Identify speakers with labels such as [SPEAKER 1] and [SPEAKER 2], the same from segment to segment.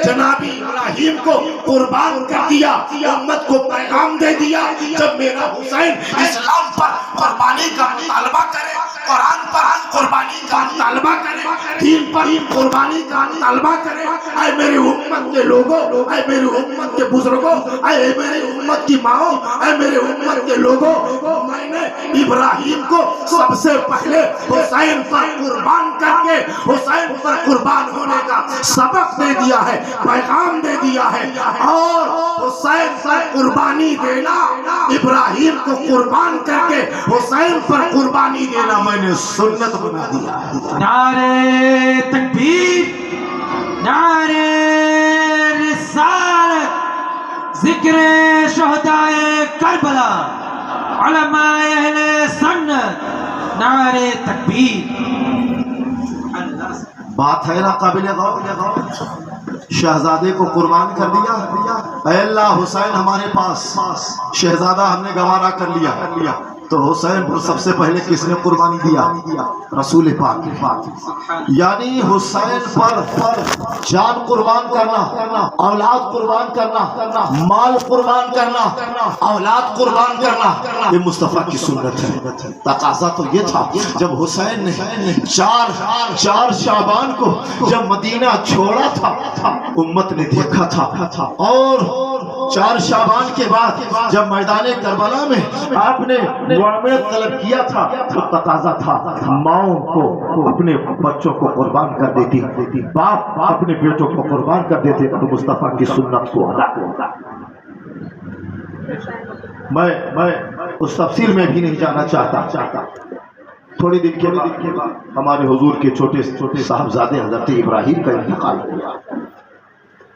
[SPEAKER 1] جناب ابراہیم کو قربان کر دیا، امت کو پیغام دے دیا جب میرا حسین اسلام پر قربانی کا مطالبہ کرے، قرآن پر قربانی کا مطالبہ کرے، دین پر قربانی کا مطالبہ کرے، اے میری امت کے لوگوں، اے میری امت کے بزرگوں، اے میری امت کی ماؤں، اے میری امت کے لوگوں، میں نے ابراہیم کو سب سے پہلے حسین پر قربان کر کے حسین پر قربان ہونے کا سبق دے دیا ہے، پیغام دے دیا ہے، اور حسین پر قربانی دینا، ابراہیم کو قربان کر کے حسین پر قربانی دینا میں نے سنت بنا دیا ہے۔
[SPEAKER 2] نعرہ تکبیر، نعرہ رسالت، ذکر شہدائے کربلا، علماء اہل سنت، نعرہ تکبیر۔
[SPEAKER 3] بات ہے نا قابل غور، شہزادے کو قربان کر دیا، اے اللہ حسین ہمارے پاس، شہزادہ ہم نے گوارا کر لیا، تو حسین پر سب سے پہلے کس نے قربانی دیا؟ رسول پاک۔ یعنی حسین پر جان قربان کرنا، اولاد قربان کرنا، مال قربان کرنا، اولاد قربان کرنا، یہ مصطفیٰ کی سنت ہے۔ تقاضا تو یہ تھا جب حسین نے چار شعبان کو جب مدینہ چھوڑا تھا، امت نے دیکھا تھا، اور 4 شعبان کے بعد جب میدان کربلا میں آپ نے معاملت طلب کیا تھا تو تقاضا تھا ماؤں کو اپنے بچوں کو قربان کر دیتی، باپ اپنے بیٹوں کو قربان کر دیتے، تو مصطفیٰ کی سنت کو ادا کرتا۔ میں اس تفصیل میں بھی نہیں جانا چاہتا۔ تھوڑی دن کے بعد ہمارے حضور کے چھوٹے صاحبزادے حضرت ابراہیم کا انتقال ہو گیا،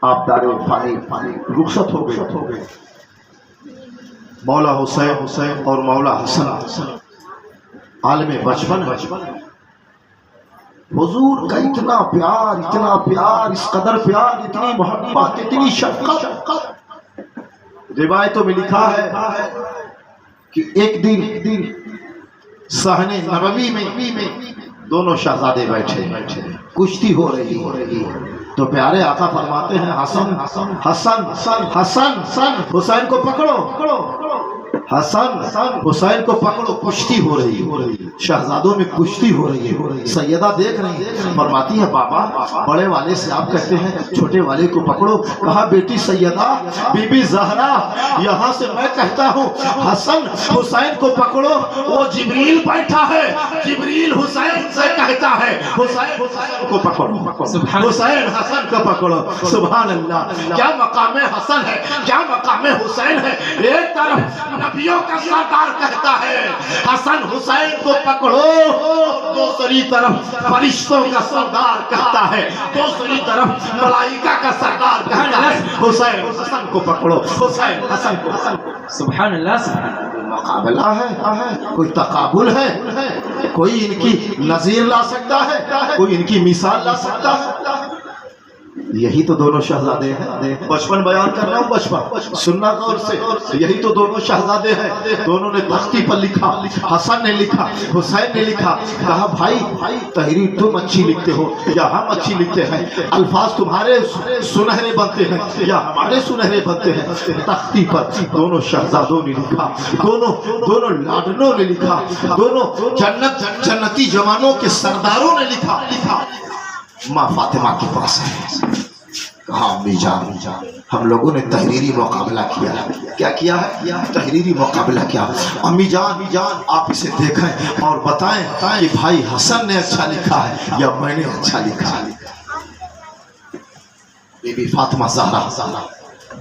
[SPEAKER 3] آپ دار فانی رخصت ہو گئے۔ مولا حسین اور مولا حسن عالم بچپن، حضور کا اتنا پیار، اس قدر پیار، اتنی محبت، اتنی شفقت۔ روایتوں میں لکھا ہے کہ ایک دن صحن نبوی میں دونوں شہزادے بیٹھے، کشتی ہو رہی تو پیارے آقا فرماتے ہیں حسن حسین کو پکڑو، حسین کو پکڑو، کشتی ہو رہی، شہزادوں میں کشتی ہو رہی ہے، سیدہ دیکھ رہی ہے، فرماتی ہے بابا بڑے والے سے آپ کہتے ہیں چھوٹے والے کو پکڑو، کہا بیٹی سیدہ بی بی زہرا یہاں سے میں کہتا ہوں حسین کو پکڑو، وہ جبریل بیٹھا ہے، جبریل حسین سے کہتا ہے حسین کو پکڑو، حسن کو پکڑو۔ سبحان اللہ، کیا مقام حسن ہے، کیا مقام حسین ہے۔ ایک طرف نبیوں کا سردار کہتا ہے حسن حسین کو پکڑو، دوسری طرف فرشتوں کا سردار کہتا ہے، دوسری طرف ملائکہ کا سردار کہتا ہے حسین حسن کو پکڑو، حسین حسن کو۔
[SPEAKER 2] سبحان اللہ، سبحان اللہ۔
[SPEAKER 3] مقابلہ ہے، کوئی تقابل ہے، کوئی ان کی نظیر لا سکتا ہے، کوئی ان کی مثال لا سکتا ہے۔ یہی تو دونوں شہزادے ہیں، بچپن بیان کر رہا ہوں، بچپن سننا غور سے، یہی تو دونوں شہزادے ہیں، دونوں نے تختی پر لکھا، حسن نے لکھا، حسین نے لکھا، کہا بھائی تحریر تم اچھی لکھتے ہو یا ہم اچھی لکھتے ہیں، الفاظ تمہارے سنہرے بنتے ہیں یا ہمارے سنہرے بنتے ہیں۔ تختی پر دونوں شہزادوں نے لکھا، دونوں لاڈنوں نے لکھا، دونوں جنتی جوانوں کے سرداروں نے لکھا۔ ماں فاطمہ کے پاس ہے، کہا امی جان ہم لوگوں نے تحریری مقابلہ کیا ہے۔ کیا کیا ہے؟ تحریری مقابلہ کیا۔ امی جان آپ اسے دیکھیں اور بتائیں کہ بھائی حسن نے اچھا لکھا ہے یا میں نے اچھا لکھا ہے۔ بی بی فاطمہ زہرا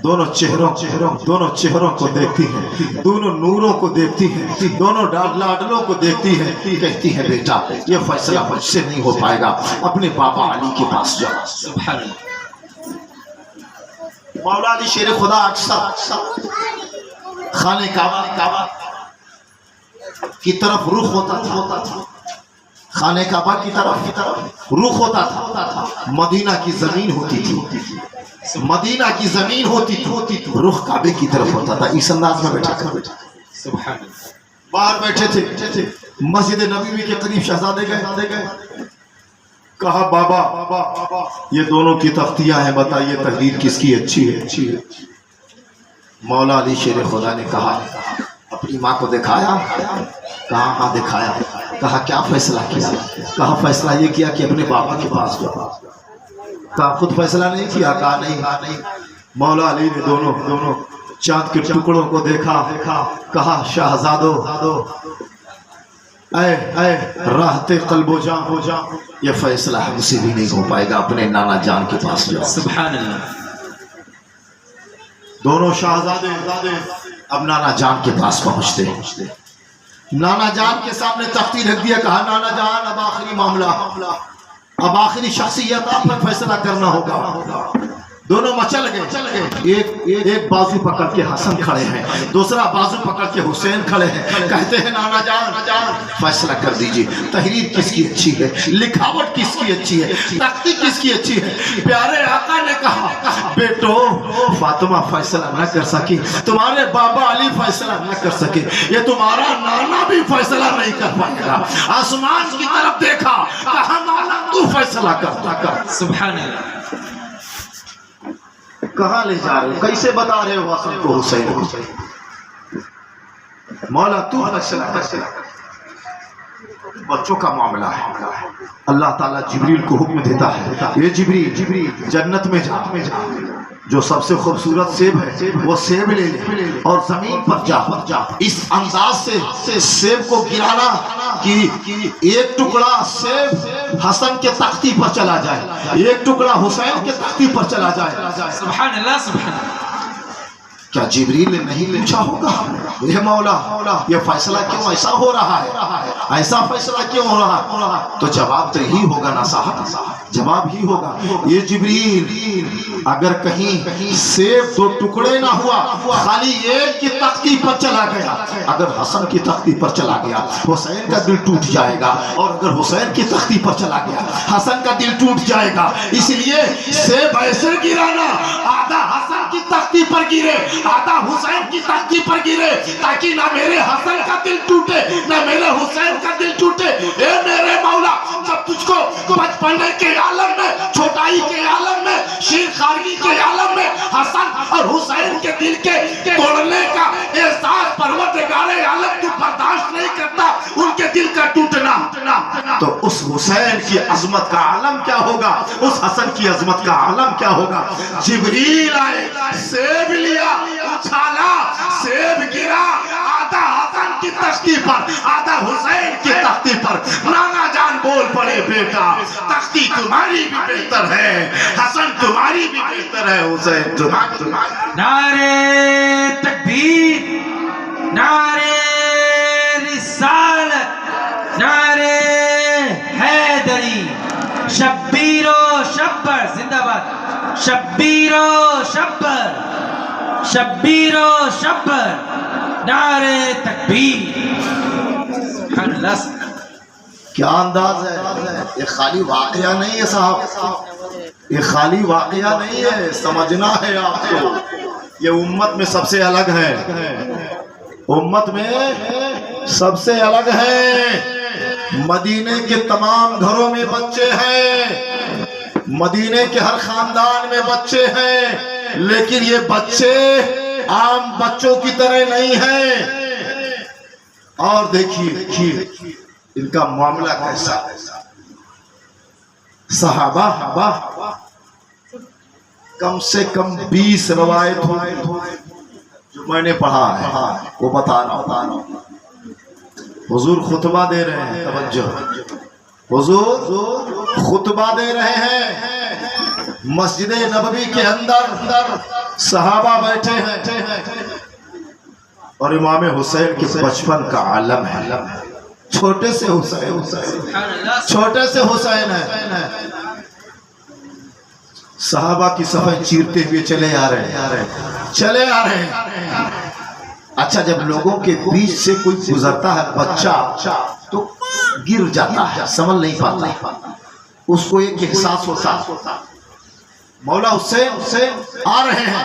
[SPEAKER 3] دونوں چہروں کو دیکھتی ہیں، دونوں نوروں کو دیکھتی ہیں، دونوں لاڈلوں کو دیکھتی ہیں، کہتی ہیں بیٹا یہ فیصلہ مجھ سے نہیں ہو پائے گا، اپنے بابا علی کے پاس جاؤ۔
[SPEAKER 2] سبحان اللہ۔
[SPEAKER 3] مولا علی شیر خدا اکثر خانہ کعبہ کی طرف رخ ہوتا تھا، خانہ کعبہ کی طرف رخ ہوتا تھا، مدینہ کی زمین ہوتی تھی، مدینہ کی زمین ہوتی تھی، رخ کعبے کی طرف ہوتا تھا۔ اس انداز میں بیٹھا کر
[SPEAKER 2] سبحان اللہ۔
[SPEAKER 3] باہر بیٹھے تھے، مسجد نبوی کے قریب شہزادے گئے، کہا بابا یہ دونوں کی تختیاں ہیں، بتائیے تحریر کس کی اچھی ہے؟ مولا علی شیر خدا نے کہا اپنی ماں کو دکھایا، کہا ہاں دکھایا، کہا کیا فیصلہ کیا؟ کہا فیصلہ یہ کیا کہ اپنے بابا کے پاس جاؤ۔ کہا خود فیصلہ نہیں کیا؟ کہا نہیں۔ مولا علی نے دونوں چاند کے ٹکڑوں کو دیکھا، کہا شہزادو اے راحت قلب و جان، یہ فیصلہ ہم سے بھی نہیں ہو پائے گا، اپنے نانا جان کے پاس جاؤ۔
[SPEAKER 2] سبحان اللہ۔
[SPEAKER 3] دونوں شہزادے اب نانا جان کے پاس پہنچتے، نانا جان کے سامنے تختی رکھ دیا، کہا نانا جان اب آخری معاملہ، اب آخری شخصیت آپ پر فیصلہ کرنا ہوگا۔ دونوں مچل گئے، ایک بازو پکڑ کے حسن کھڑے ہیں، دوسرا بازو پکڑ کے حسین کھڑے ہیں، کہتے ہیں نانا جان فیصلہ کر دیجئے، تحریر کس کی اچھی ہے، لکھاوٹ کس کی اچھی ہے، تختی کس کی اچھی ہے؟ پیارے آقا نے کہا بیٹو فاطمہ فیصلہ نہ کر سکی، تمہارے بابا علی فیصلہ نہ کر سکے، یہ تمہارا نانا بھی فیصلہ نہیں کر پائے گا۔ آسمان کی طرف دیکھا، کہا نانا تو فیصلہ کر۔
[SPEAKER 2] سبحان اللہ۔
[SPEAKER 3] کہاں لے جا رہے ہو؟ کیسے بتا رہے ہو حسن کو حسین؟ مولا تو فیصلہ کر۔ بچوں کا معاملہ ہے، اللہ تعالیٰ جبریل کو حکم دیتا ہے یہ جبریل جنت میں جا، جو سب سے خوبصورت سیب ہے وہ سیب لے لے اور زمین پر جا، اس انداز سے سیب کو گرانا کہ ایک ٹکڑا سیب حسن کے تختی پر چلا جائے، ایک ٹکڑا حسین کے تختی پر چلا جائے۔
[SPEAKER 2] سبحان اللہ سبحان اللہ۔
[SPEAKER 3] کیا جبریل نے نہیں پوچھا ہوگا اے مولا یہ فیصلہ کیوں ایسا ہو رہا ہے، ایسا فیصلہ کیوں ہو رہا؟ تو جواب تو یہی ہوگا نا صاحب، جواب ہی ہوگا یہ جبریل اگر کہیں سیب دو ٹکڑے نہ ہوا، خالی ایک کی تختی پر چلا گیا، اگر حسن کی تختی پر چلا گیا حسین کا دل ٹوٹ جائے گا، اور اگر حسین کی تختی پر چلا گیا حسن کا دل ٹوٹ جائے گا۔ اس لیے سیب ایسے گرانا، آدھا حسن کی تختی پر گرے آدھا حسین کی تختی پر گرے، تاکہ نہ میرے حسن کا دل ٹوٹے نہ میرے حسین کا دل ٹوٹے۔ اے میرے مولا جب تجھ کو بچپن کے عالم میں، چھوٹائی کے عالم میں، شیر خارگی کے عالم میں حسن اور حسین کے دل کے توڑنے کا احساس پروردگار عالم تو برداشت نہیں کرتا، ان کے دل کا ٹوٹنا، تو اس حسین کی عظمت کا عالم کیا ہوگا، اس حسن کی عظمت کا عالم کیا ہوگا؟ جبریل آئے، سیب لیا، اچھالا، سیب گرا، آدھا حسن کی تختی پر آدھا حسین کی تختی پر۔ نانا جان بول پڑے بیٹا تختی تمہاری بھی بہتر ہے، حسن تمہاری بھی بہتر ہے، حسین تمہاری۔
[SPEAKER 2] نعرے تکبیر، نعرے رسالت، نعرے حیدری، شبیر و شبر زندہ باد، شبیر و شبر، شبیر و شبر، نعرے تکبیر۔ سبحان اللہ۔
[SPEAKER 3] کیا انداز ہے، یہ خالی واقعہ نہیں ہے صاحب، یہ خالی واقعہ نہیں ہے، سمجھنا ہے آپ کو، یہ امت میں سب سے الگ ہے، امت میں سب سے الگ ہے۔ مدینے کے تمام گھروں میں بچے ہیں، مدینے کے ہر خاندان میں بچے ہیں، لیکن یہ بچے عام بچوں کی طرح نہیں ہیں۔ اور دیکھیے ان کا معاملہ کیسا ہے۔ صحابہ کم سے کم 20 روایت جو میں نے پڑھا ہے وہ بتا رہا ہوں۔ حضور خطبہ دے رہے ہیں، توجہ، حضور خطبہ دے رہے ہیں، مسجد نبوی کے اندر صحابہ بیٹھے ہیں، اور امام حسین کے بچپن کا عالم ہے، چھوٹے سے حسین، چھوٹے سے حسین ہے، صحابہ کی صفیں چیرتے ہوئے چلے آ رہے ہیں۔ اچھا جب لوگوں کے بیچ سے کوئی گزرتا ہے بچہ تو گر جاتا ہے، سنبھل نہیں پاتا، اس کو ایک احساس ہوتا۔ مولا حسین آ رہے ہیں،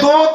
[SPEAKER 3] 2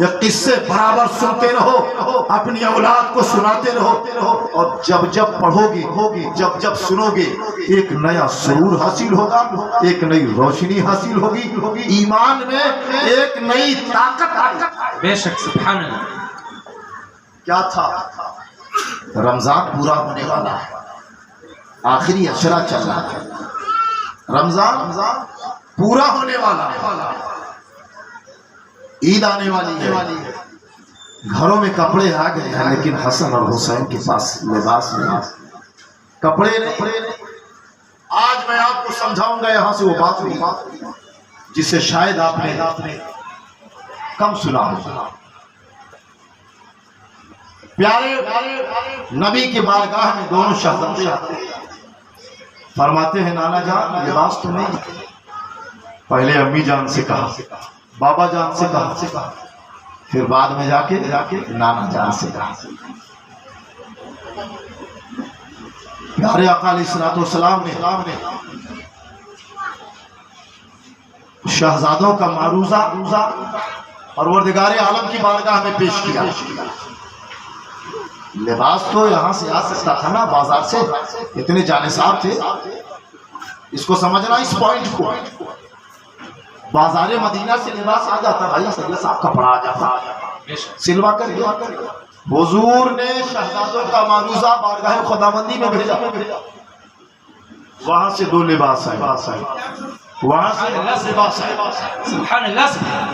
[SPEAKER 3] یہ قصے برابر سنتے رہو، اپنی اولاد کو سناتے رہو، اور جب جب پڑھو گے، جب جب سنو گے، ایک نیا سرور حاصل ہوگا، ایک نئی روشنی حاصل ہوگی، ایمان میں ایک نئی طاقت آئے گی۔
[SPEAKER 2] بے شک سبحان اللہ۔
[SPEAKER 3] کیا تھا؟ رمضان پورا ہونے والا ہے، آخری اشرا چل رہا ہے، رمضان پورا ہونے والا ہے، عید آنے والی ہے، گھروں میں کپڑے آ گئے ہیں، لیکن حسن اور حسین کے پاس لباس نہیں، کپڑے نہیں۔ آج میں آپ کو سمجھاؤں گا یہاں سے وہ بات ہوئی جسے شاید آپ نے کم سنا ہو۔ پیارے نبی کے بارگاہ میں دونوں شہزادے آتے ہیں، فرماتے ہیں نانا جان لباس تو نہیں۔ پہلے امی جان سے کہا، بابا جان سے کہا، پھر بعد میں جا کے نانا جان سے کہا۔ پیارے آقا علیہ الصلوۃ والسلام نے شہزادوں کا معروضہ پروردگار عالم کی بارگاہ میں پیش کیا۔ لباس تو یہاں سے آ سکتا تھا نا، بازار سے، اتنے جانصاب تھے۔ اس کو سمجھنا، اس پوائنٹ کو، بازار مدینہ سے لباس آ جاتا، بھائی سید صاحب کپڑا آ جاتا، سلوا کر دیا۔ حضور نے شہزادوں کا معروضہ بارگاہ خداوندی میں بھیجا، وہاں سے دو لباس آئے، وہاں سے لباس آئے۔
[SPEAKER 2] سبحان اللہ۔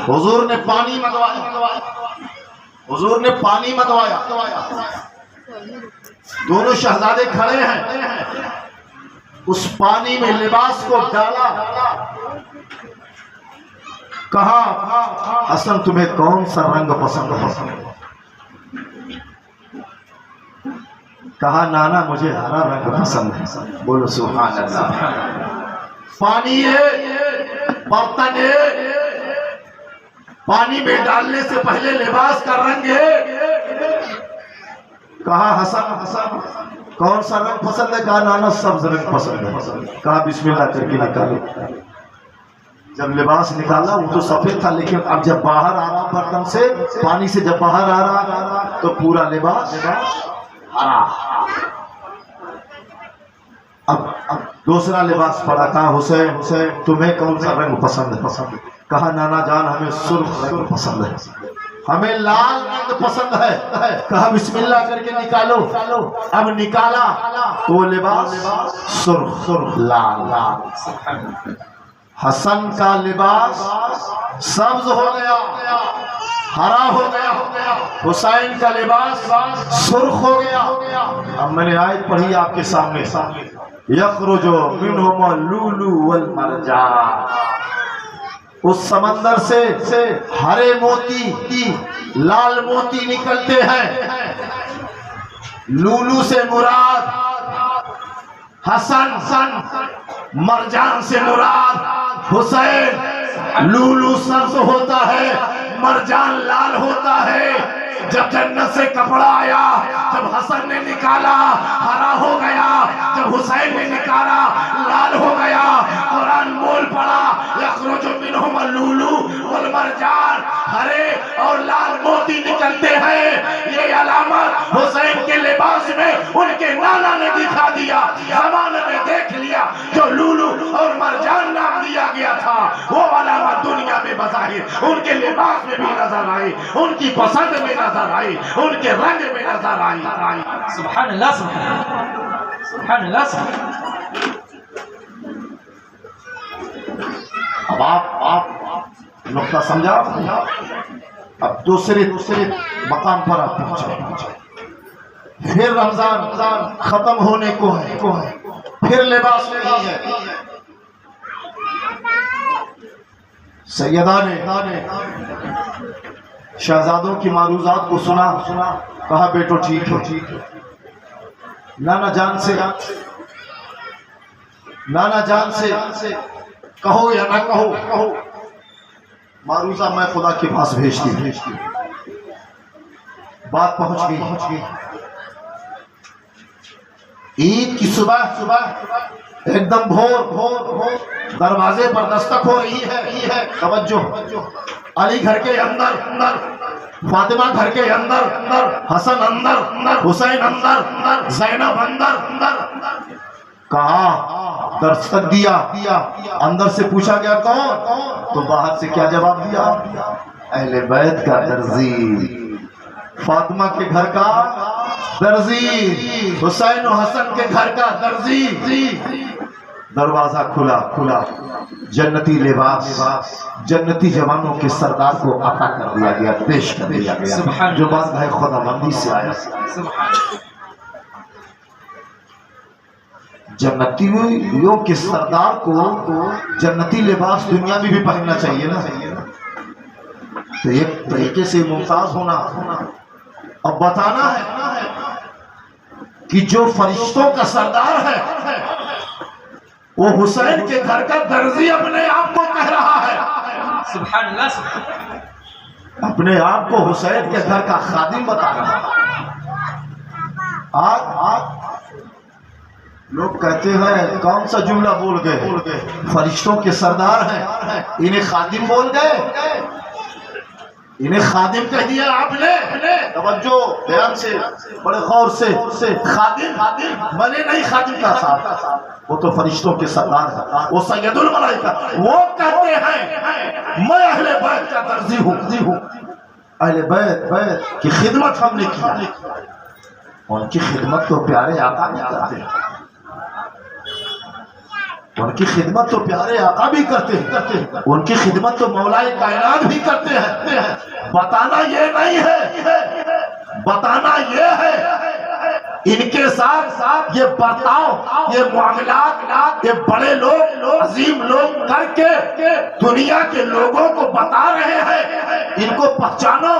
[SPEAKER 3] حضور نے پانی منگوایا، حضور نے پانی منگوایا، دونوں شہزادے کھڑے ہیں، اس پانی میں لباس کو ڈالا، کہا حسن تمہیں کون سا رنگ پسند ہے؟ کہا نانا مجھے ہرا رنگ پسند ہے۔ بولو سبحان اللہ۔ پانی ہے، برتن ہے، پانی میں ڈالنے سے پہلے لباس کا رنگ ہے۔ کہا حسن کون سا رنگ پسند ہے؟ کہا نانا سبز رنگ پسند ہے۔ کہا بسم اللہ کر کے نکالو۔ جب لباس نکالا وہ تو سفید تھا، لیکن اب جب باہر آ رہا برتن سے، پانی سے جب باہر آ رہا تو پورا لباس ہرا۔ اب دوسرا لباس پڑا، کہا حسین تمہیں کون سا رنگ پسند ہے؟ کہا نانا جان ہمیں سرخ رنگ پسند ہے، ہمیں لال رنگ پسند ہے۔ کہا بسم اللہ کر کے نکالو۔ اب نکالا تو وہ لباس سرخ لال۔ حسن کا لباس سبز ہو گیا، ہرا ہو گیا، حسین کا لباس سرخ ہو گیا۔ اب میں نے آیت پڑھی آپ کے سامنے، یخرج منہما اللؤلؤ والمرجان، اس سمندر سے ہرے موتی، لال موتی نکلتے ہیں۔ لولو سے مراد حسن، مرجان سے مراد حسین۔ لولو سبز ہوتا ہے، مرجان لال ہوتا ہے۔ جب جنت سے کپڑا آیا، جب حسن نے نکالا ہرا ہو گیا، جب حسین نے نکالا لال ہو گیا۔ قرآن بول پڑا یخرج منہما اللؤلؤ والمرجان، ہرے اور لال موتی نکلتے ہیں۔ یہ علامت حسین کے لباس میں ان کے نانا نے دکھا دیا۔ زمانے میں دیکھ لیا جو لولو اور مرجان نام دیا گیا تھا، وہ علامت دنیا میں بظاہر ان کے لباس میں بھی نظر آئی، ان کی پسند میں نظر آئی، ان کے رنگ میں نظر آئی۔
[SPEAKER 2] سبحان اللہ سبحان اللہ سبحان اللہ۔
[SPEAKER 3] اب آپ نقطہ سمجھا؟ اب دوسرے مقام پر آپ پہنچے۔ پھر رمضان ختم ہونے کو ہے، پھر لباس نہیں ہے۔ سیدہ نے شہزادوں کی معروضات کو سنا، کہا بیٹو ٹھیک ہے، نانا جان سے کہو یا نہ کہو، معروضہ میں خدا کے پاس بھیجتی ہوں۔ بات پہنچ گئی۔ عید کی صبح ایک دم بھور دروازے پر دستک ہو رہی ہے، توجہ، علی گھر کے اندر، فاطمہ گھر کے اندر، حسن اندر، حسین اندر، زینب اندر، کہا دستک دیا، اندر سے پوچھا گیا کون؟ تو باہر سے کیا جواب دیا؟ اہل بیت کا درزی، فاطمہ کے گھر کا درزی، حسین و حسن کے گھر کا درزی۔ دروازہ کھلا، جنتی لباس جنتی جوانوں کے سردار کو عطا کر دیا گیا، پیش کر دیا گیا، جو بات ہے خدا بندی سے آیا۔ جنتیوں کے سردار کو جنتی لباس دنیا میں بھی پہننا چاہیے نا، تو ایک طریقے سے ممتاز ہونا۔ اب بتانا ہے کہ جو فرشتوں کا سردار ہے وہ حسین کے گھر کا درزی اپنے آپ کو کہہ رہا ہے،
[SPEAKER 2] سبحان اللہ، سبحان اللہ،
[SPEAKER 3] اپنے آپ کو حسین کے گھر کا خادم بتا رہا ہے۔ آج لوگ کہتے ہیں کون سا جملہ بول گئے؟ فرشتوں کے سردار ہیں، انہیں خادم بول گئے، انہیں خادم کہہ دیا آپ نے۔ توجہ، بیان سے، بڑے غور سے، خادم بنے نہیں، خادم کا ساتھ، وہ تو فرشتوں کے سردار ہے، وہ سید الملائکہ، وہ کہتے ہیں میں اہل بیت کا درزی ہوں، اہل بیت کی خدمت ہم نے کی، ان کی خدمت تو پیارے آقا بھی کرتے ہیں، ان کی خدمت تو پیارے آقا بھی کرتے ہیں، ان کی خدمت تو مولا کائنات بھی کرتے ہیں۔ بتانا یہ نہیں ہے، بتانا یہ ہے ان کے ساتھ یہ برتاؤ، یہ معاملات یہ بڑے لوگ، عظیم لوگ کر کے دنیا کے لوگوں کو بتا رہے ہیں، ان کو پہچانو،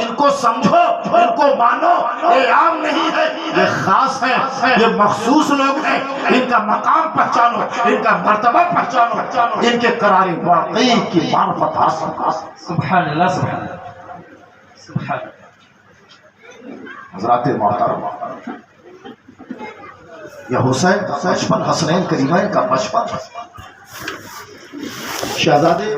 [SPEAKER 3] ان کو سمجھو، ان کو مانو، یہ عام نہیں ہے، یہ خاص ہے، یہ مخصوص لوگ ہیں، ان کا مقام پہچانو، ان کا مرتبہ پہچانو، ان کے قرار واقعی کی معرفت حاصل۔
[SPEAKER 2] سبحان اللہ، سبحان اللہ، سبحان اللہ۔
[SPEAKER 3] حضرات محترم، یہ حسین کا بچپن، حسنین کریمین کا بچپن، شہزادے